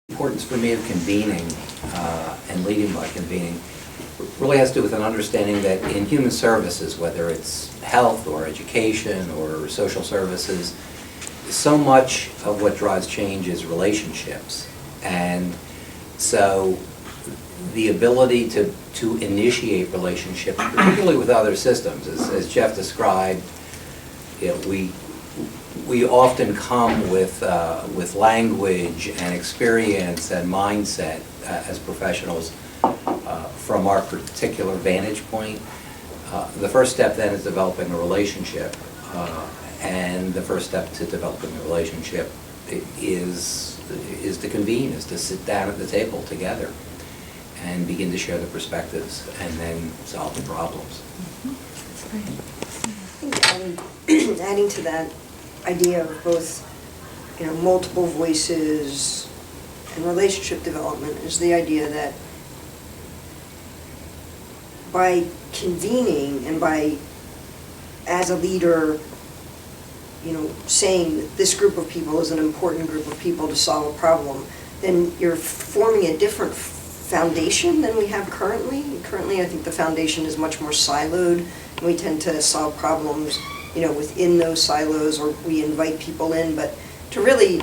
Importance for me of convening and leading by convening really has to do with an understanding that in human services, whether it's health or education or social services, so much of what drives change is relationships. And so the ability to initiate relationships, particularly with other systems, as Jeff described, we often come with language and experience and mindset as professionals from our particular vantage point. The first step then is developing a relationship, and the first step to developing a relationship is to convene, is to sit down at the table together and begin to share the perspectives and then solve the problems. I think adding to that idea of both, multiple voices and relationship development is the idea that by convening and by, as a leader, saying that this group of people is an important group of people to solve a problem, then you're forming a different foundation than we have currently. Currently, I think the foundation is much more siloed, and we tend to solve problems within those silos, or we invite people in. But to really,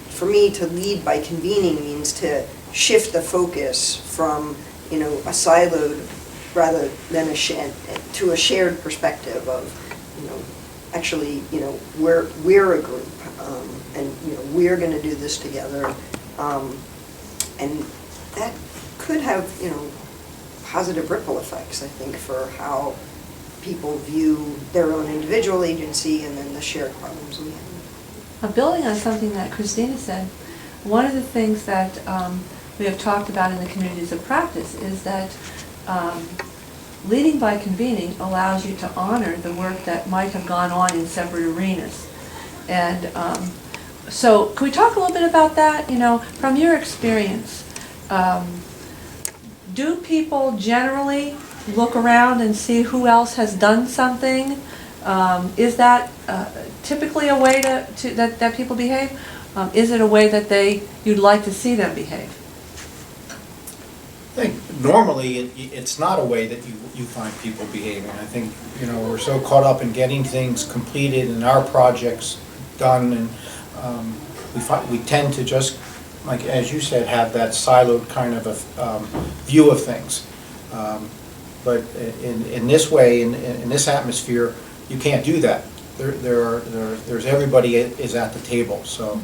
for me, to lead by convening means to shift the focus from, a siloed rather than to a shared perspective of, actually, we're a group, and, we're going to do this together. And that could have, positive ripple effects, I think, for how people view their own individual agency and then the shared problems we have. Building on something that Christina said, one of the things that we have talked about in the communities of practice is that leading by convening allows you to honor the work that might have gone on in separate arenas. And so can we talk a little bit about that? From your experience, do people generally look around and see who else has done something? Is that typically a way that people behave? Is it a way that you'd like to see them behave? I think normally it's not a way that you find people behaving. I think we're so caught up in getting things completed and our projects done, and we tend to just, like as you said, have that siloed kind of a view of things. But in this way, in this atmosphere, you can't do that. There's everybody is at the table, so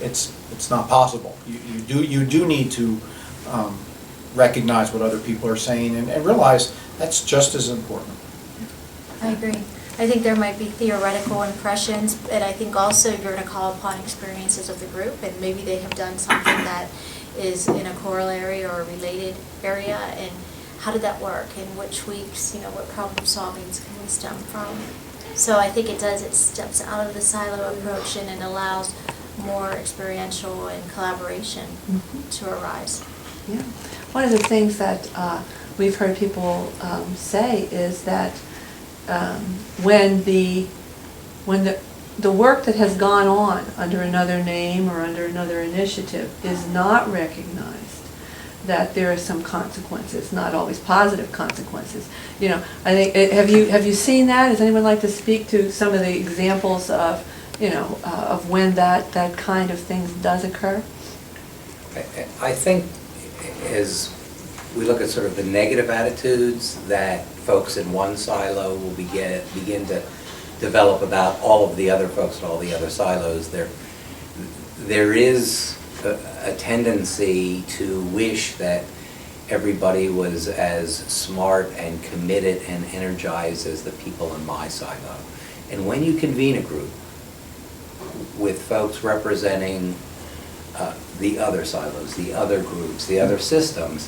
it's not possible. You do need to recognize what other people are saying and realize that's just as important. I agree. I think there might be theoretical impressions, but I think also you're going to call upon experiences of the group, and maybe they have done something that is in a corollary or a related area, and how did that work, and which weeks, what problem solving can we stem from. So I think it steps out of the silo approach and allows more experiential and collaboration to arise. Yeah. One of the things that we've heard people say is that when the work that has gone on under another name or under another initiative is not recognized, that there are some consequences, not always positive consequences. I think, have you seen that? Does anyone like to speak to some of the examples of, of when that kind of thing does occur? I think as we look at sort of the negative attitudes that folks in one silo will begin to develop about all of the other folks in all the other silos, there is a tendency to wish that everybody was as smart and committed and energized as the people in my silo. And when you convene a group with folks representing the other silos, the other groups, the other systems,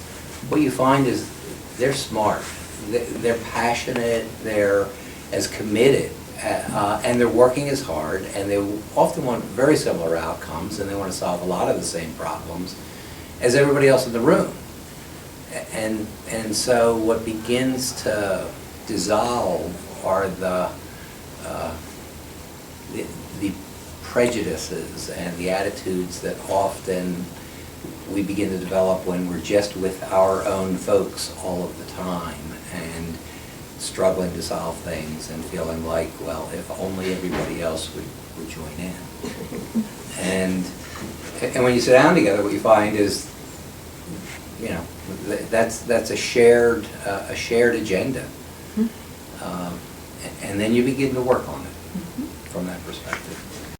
what you find is they're smart, they're passionate, they're as committed, and they're working as hard, and they often want very similar outcomes, and they want to solve a lot of the same problems as everybody else in the room. And so what begins to dissolve are the prejudices and the attitudes that often we begin to develop when we're just with our own folks all of the time and struggling to solve things and feeling like, well, if only everybody else would join in. And when you sit down together, what you find is, you know, that's a shared agenda. Mhm. And then you begin to work on it from that perspective.